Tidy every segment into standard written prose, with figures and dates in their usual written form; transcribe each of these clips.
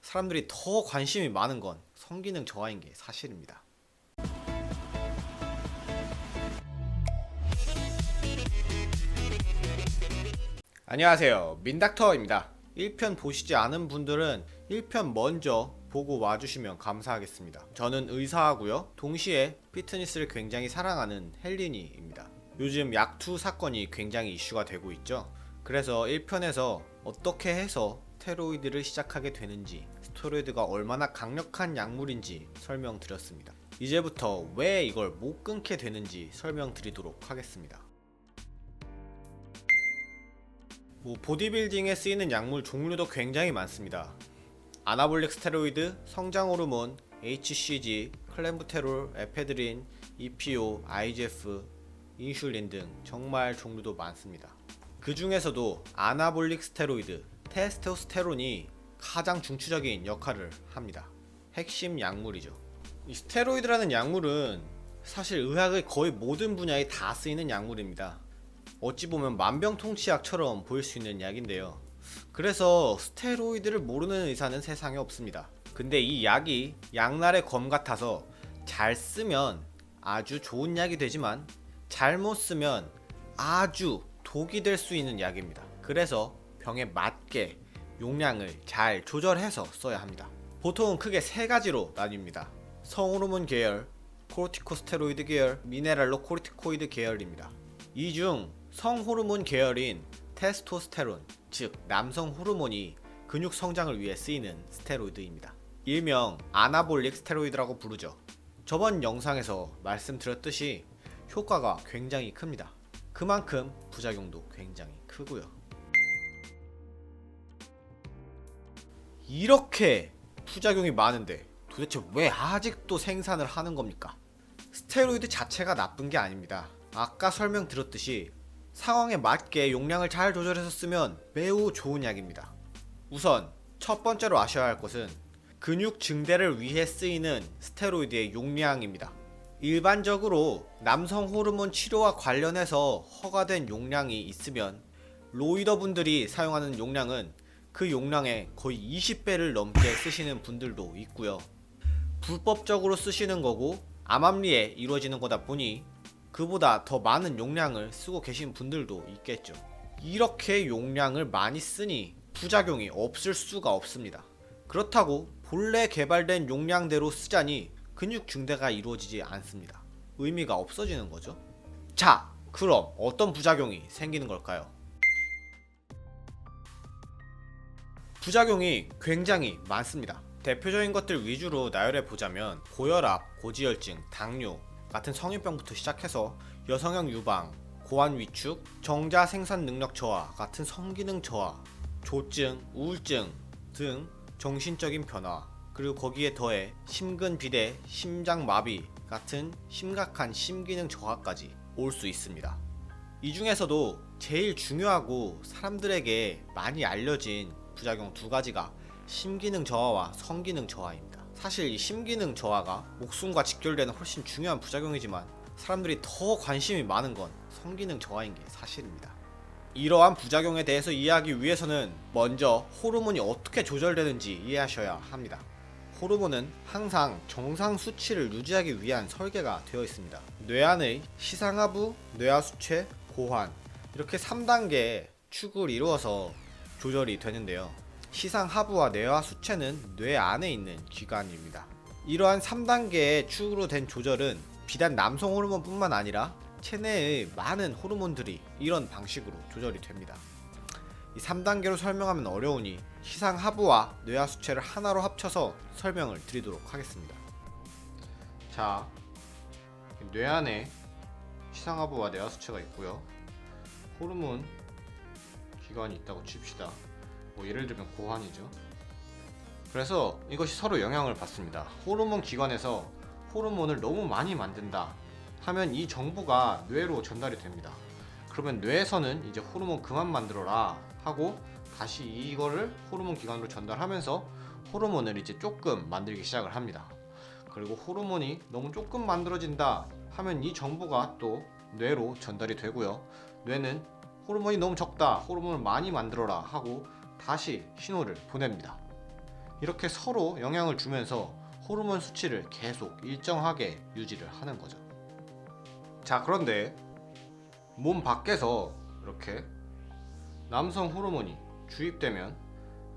사람들이 더 관심이 많은 건 성기능 저하인 게 사실입니다. 안녕하세요, 민닥터입니다. 1편 보시지 않은 분들은 1편 먼저 보고 와주시면 감사하겠습니다. 저는 의사하고요, 동시에 피트니스를 굉장히 사랑하는 헬린이입니다. 요즘 약투 사건이 굉장히 이슈가 되고 있죠. 그래서 1편에서 어떻게 해서 스테로이드를 시작하게 되는지, 스테로이드가 얼마나 강력한 약물인지 설명드렸습니다. 이제부터 왜 이걸 못 끊게 되는지 설명드리도록 하겠습니다. 보디빌딩에 쓰이는 약물 종류도 굉장히 많습니다. 아나볼릭 스테로이드, 성장 호르몬, HCG, 클렌부테롤, 에페드린, EPO, IGF, 인슐린 등 정말 종류도 많습니다. 그 중에서도 아나볼릭 스테로이드, 테스토스테론이 가장 중추적인 역할을 합니다. 핵심 약물이죠. 이 스테로이드라는 약물은 사실 의학의 거의 모든 분야에 다 쓰이는 약물입니다. 어찌 보면 만병통치약처럼 보일 수 있는 약인데요. 그래서 스테로이드를 모르는 의사는 세상에 없습니다. 근데 이 약이 양날의 검 같아서 잘 쓰면 아주 좋은 약이 되지만 잘못 쓰면 아주 독이 될 수 있는 약입니다. 그래서 병에 맞게 용량을 잘 조절해서 써야 합니다. 보통은 크게 세 가지로 나뉩니다. 성호르몬 계열, 코르티코스테로이드 계열, 미네랄로 코르티코이드 계열입니다. 이 중 성호르몬 계열인 테스토스테론, 즉 남성 호르몬이 근육 성장을 위해 쓰이는 스테로이드입니다. 일명 아나볼릭 스테로이드라고 부르죠. 저번 영상에서 말씀드렸듯이 효과가 굉장히 큽니다. 그만큼 부작용도 굉장히 크고요. 이렇게 부작용이 많은데 도대체 왜 아직도 생산을 하는 겁니까? 스테로이드 자체가 나쁜 게 아닙니다. 아까 설명드렸듯이 상황에 맞게 용량을 잘 조절해서 쓰면 매우 좋은 약입니다. 우선 첫 번째로 아셔야 할 것은 근육 증대를 위해 쓰이는 스테로이드의 용량입니다. 일반적으로 남성 호르몬 치료와 관련해서 허가된 용량이 있으면 로이더 분들이 사용하는 용량은 그 용량의 거의 20배를 넘게 쓰시는 분들도 있고요. 불법적으로 쓰시는 거고 암암리에 이루어지는 거다 보니 그보다 더 많은 용량을 쓰고 계신 분들도 있겠죠. 이렇게 용량을 많이 쓰니 부작용이 없을 수가 없습니다. 그렇다고 본래 개발된 용량대로 쓰자니 근육 증대가 이루어지지 않습니다. 의미가 없어지는 거죠. 자, 그럼 어떤 부작용이 생기는 걸까요? 부작용이 굉장히 많습니다. 대표적인 것들 위주로 나열해 보자면 고혈압, 고지혈증, 당뇨 같은 성인병부터 시작해서 여성형 유방, 고환 위축, 정자 생산 능력 저하 같은 성기능 저하, 조증, 우울증 등 정신적인 변화, 그리고 거기에 더해 심근비대, 심장마비 같은 심각한 심기능 저하까지 올 수 있습니다. 이 중에서도 제일 중요하고 사람들에게 많이 알려진 부작용 두 가지가 심기능 저하와 성기능 저하입니다. 사실 이 심기능 저하가 목숨과 직결되는 훨씬 중요한 부작용이지만 사람들이 더 관심이 많은 건 성기능 저하인 게 사실입니다. 이러한 부작용에 대해서 이해하기 위해서는 먼저 호르몬이 어떻게 조절되는지 이해하셔야 합니다. 호르몬은 항상 정상 수치를 유지하기 위한 설계가 되어 있습니다. 뇌안의 시상하부, 뇌하수체, 고환 이렇게 3단계 축을 이루어서 조절이 되는데요. 시상하부와 뇌하수체는 뇌 안에 있는 기관입니다. 이러한 3단계의 축으로 된 조절은 비단 남성 호르몬 뿐만 아니라 체내의 많은 호르몬들이 이런 방식으로 조절이 됩니다. 이 3단계로 설명하면 어려우니 시상하부와 뇌하수체를 하나로 합쳐서 설명을 드리도록 하겠습니다. 자, 뇌 안에 시상하부와 뇌하수체가 있고요. 호르몬 기관이 있다고 칩시다. 예를 들면 고환이죠. 그래서 이것이 서로 영향을 받습니다. 호르몬 기관에서 호르몬을 너무 많이 만든다 하면 이 정보가 뇌로 전달이 됩니다. 그러면 뇌에서는 이제 호르몬 그만 만들어라 하고 다시 이거를 호르몬 기관으로 전달하면서 호르몬을 이제 조금 만들기 시작을 합니다. 그리고 호르몬이 너무 조금 만들어진다 하면 이 정보가 또 뇌로 전달이 되고요. 뇌는 호르몬이 너무 적다, 호르몬을 많이 만들어라 하고 다시 신호를 보냅니다. 이렇게 서로 영향을 주면서 호르몬 수치를 계속 일정하게 유지를 하는 거죠. 자, 그런데 몸 밖에서 이렇게 남성 호르몬이 주입되면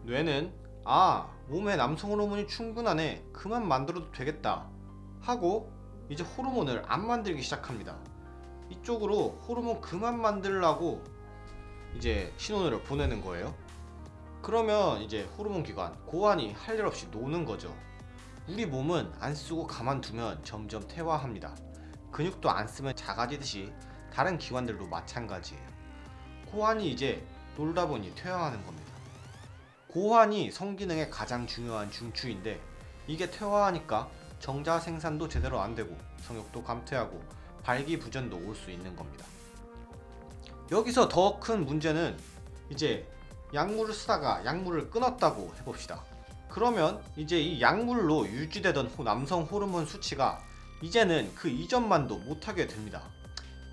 뇌는 몸에 남성 호르몬이 충분하네, 그만 만들어도 되겠다 하고 이제 호르몬을 안 만들기 시작합니다. 이쪽으로 호르몬 그만 만들라고 이제 신호를 보내는 거예요. 그러면 이제 호르몬 기관 고환이 할 일 없이 노는 거죠. 우리 몸은 안 쓰고 가만두면 점점 퇴화합니다. 근육도 안 쓰면 작아지듯이 다른 기관들도 마찬가지예요. 고환이 이제 놀다 보니 퇴화하는 겁니다. 고환이 성기능의 가장 중요한 중추인데 이게 퇴화하니까 정자 생산도 제대로 안 되고 성욕도 감퇴하고 발기부전도 올 수 있는 겁니다. 여기서 더 큰 문제는 이제 약물을 쓰다가 약물을 끊었다고 해봅시다. 그러면 이제 이 약물로 유지되던 남성 호르몬 수치가 이제는 그 이전만도 못하게 됩니다.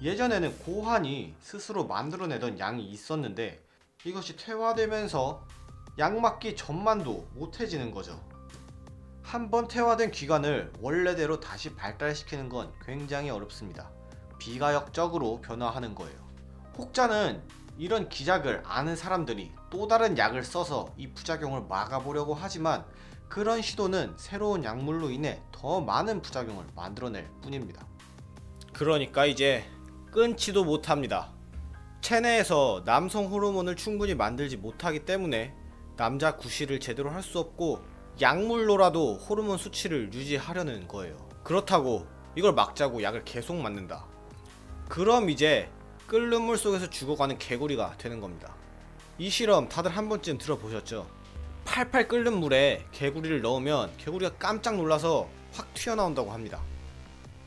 예전에는 고환이 스스로 만들어내던 양이 있었는데 이것이 퇴화되면서 약 맞기 전만도 못해지는 거죠. 한번 퇴화된 기관을 원래대로 다시 발달시키는 건 굉장히 어렵습니다. 비가역적으로 변화하는 거예요. 혹자는 이런 기작을 아는 사람들이 또 다른 약을 써서 이 부작용을 막아보려고 하지만 그런 시도는 새로운 약물로 인해 더 많은 부작용을 만들어낼 뿐입니다. 그러니까 이제 끊지도 못합니다. 체내에서 남성 호르몬을 충분히 만들지 못하기 때문에 남자 구실을 제대로 할 수 없고 약물로라도 호르몬 수치를 유지하려는 거예요. 그렇다고 이걸 막자고 약을 계속 맞는다. 그럼 이제 끓는 물 속에서 죽어가는 개구리가 되는 겁니다. 이 실험 다들 한 번쯤 들어보셨죠? 팔팔 끓는 물에 개구리를 넣으면 개구리가 깜짝 놀라서 확 튀어나온다고 합니다.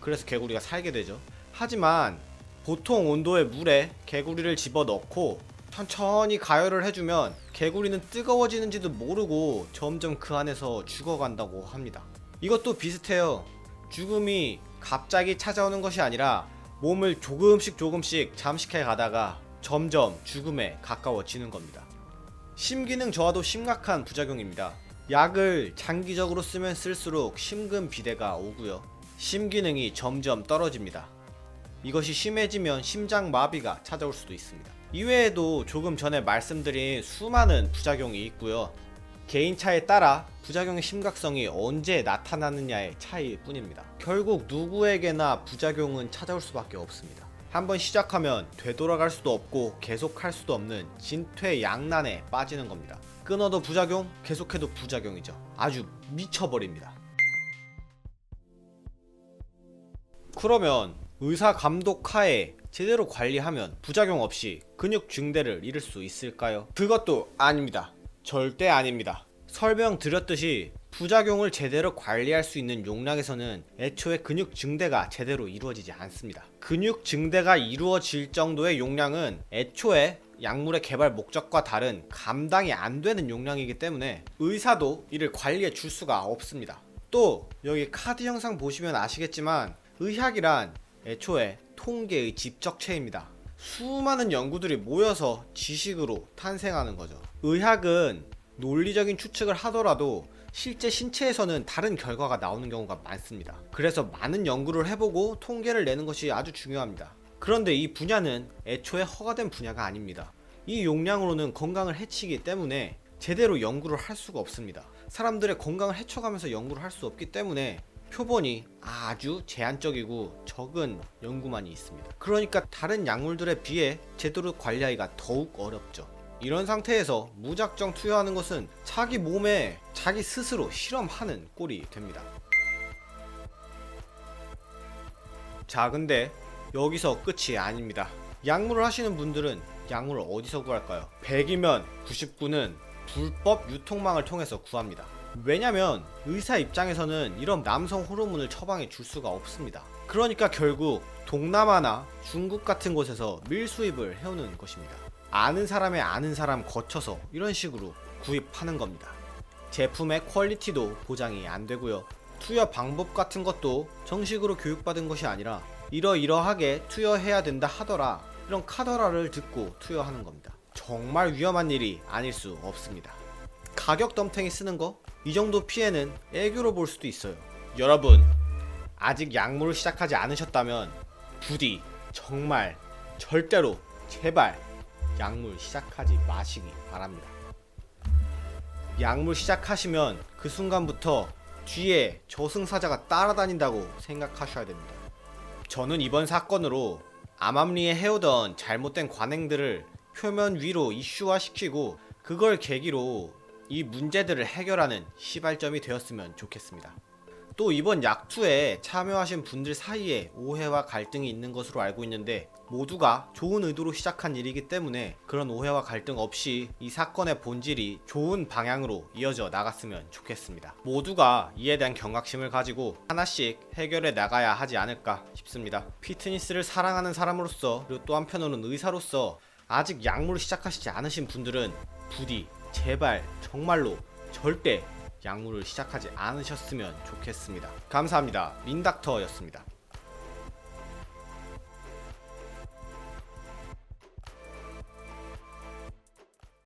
그래서 개구리가 살게 되죠. 하지만 보통 온도의 물에 개구리를 집어넣고 천천히 가열을 해주면 개구리는 뜨거워지는지도 모르고 점점 그 안에서 죽어간다고 합니다. 이것도 비슷해요. 죽음이 갑자기 찾아오는 것이 아니라 몸을 조금씩 잠식해 가다가 점점 죽음에 가까워지는 겁니다. 심기능 저하도 심각한 부작용입니다. 약을 장기적으로 쓰면 쓸수록 심근비대가 오고요. 심기능이 점점 떨어집니다. 이것이 심해지면 심장마비가 찾아올 수도 있습니다. 이외에도 조금 전에 말씀드린 수많은 부작용이 있고요. 개인차에 따라 부작용의 심각성이 언제 나타나느냐의 차이일 뿐입니다. 결국 누구에게나 부작용은 찾아올 수밖에 없습니다. 한번 시작하면 되돌아갈 수도 없고 계속할 수도 없는 진퇴양난에 빠지는 겁니다. 끊어도 부작용, 계속해도 부작용이죠. 아주 미쳐버립니다. 그러면 의사 감독 하에 제대로 관리하면 부작용 없이 근육 증대를 이룰 수 있을까요? 그것도 아닙니다. 절대 아닙니다. 설명드렸듯이 부작용을 제대로 관리할 수 있는 용량에서는 애초에 근육 증대가 제대로 이루어지지 않습니다. 근육 증대가 이루어질 정도의 용량은 애초에 약물의 개발 목적과 다른 감당이 안 되는 용량이기 때문에 의사도 이를 관리해 줄 수가 없습니다. 또 여기 카드 영상 보시면 아시겠지만 의학이란 애초에 통계의 집적체입니다. 수많은 연구들이 모여서 지식으로 탄생하는 거죠. 의학은 논리적인 추측을 하더라도 실제 신체에서는 다른 결과가 나오는 경우가 많습니다. 그래서 많은 연구를 해보고 통계를 내는 것이 아주 중요합니다. 그런데 이 분야는 애초에 허가된 분야가 아닙니다. 이 용량으로는 건강을 해치기 때문에 제대로 연구를 할 수가 없습니다. 사람들의 건강을 해쳐가면서 연구를 할 수 없기 때문에 표본이 아주 제한적이고 적은 연구만이 있습니다. 그러니까 다른 약물들에 비해 제대로 관리하기가 더욱 어렵죠. 이런 상태에서 무작정 투여하는 것은 자기 몸에 자기 스스로 실험하는 꼴이 됩니다. 자, 근데 여기서 끝이 아닙니다. 약물을 하시는 분들은 약물을 어디서 구할까요? 100이면 99는 불법 유통망을 통해서 구합니다. 왜냐면 의사 입장에서는 이런 남성 호르몬을 처방해 줄 수가 없습니다. 그러니까 결국 동남아나 중국 같은 곳에서 밀수입을 해오는 것입니다. 아는 사람의 아는 사람 거쳐서 이런 식으로 구입하는 겁니다. 제품의 퀄리티도 보장이 안 되고요. 투여 방법 같은 것도 정식으로 교육받은 것이 아니라 이러이러하게 투여해야 된다 하더라, 이런 카더라를 듣고 투여하는 겁니다. 정말 위험한 일이 아닐 수 없습니다. 가격 덤탱이 쓰는 거 이 정도 피해는 애교로 볼 수도 있어요. 여러분, 아직 약물을 시작하지 않으셨다면 부디 정말 절대로 제발 약물 시작하지 마시기 바랍니다. 약물 시작하시면 그 순간부터 뒤에 저승사자가 따라다닌다고 생각하셔야 됩니다. 저는 이번 사건으로 암암리에 해오던 잘못된 관행들을 표면 위로 이슈화시키고 그걸 계기로 이 문제들을 해결하는 시발점이 되었으면 좋겠습니다. 또 이번 약투에 참여하신 분들 사이에 오해와 갈등이 있는 것으로 알고 있는데 모두가 좋은 의도로 시작한 일이기 때문에 그런 오해와 갈등 없이 이 사건의 본질이 좋은 방향으로 이어져 나갔으면 좋겠습니다. 모두가 이에 대한 경각심을 가지고 하나씩 해결해 나가야 하지 않을까 싶습니다. 피트니스를 사랑하는 사람으로서 그리고 또 한편으로는 의사로서 아직 약물을 시작하시지 않으신 분들은 부디 제발 정말로 절대 약물을 시작하지 않으셨으면 좋겠습니다. 감사합니다. 린닥터였습니다.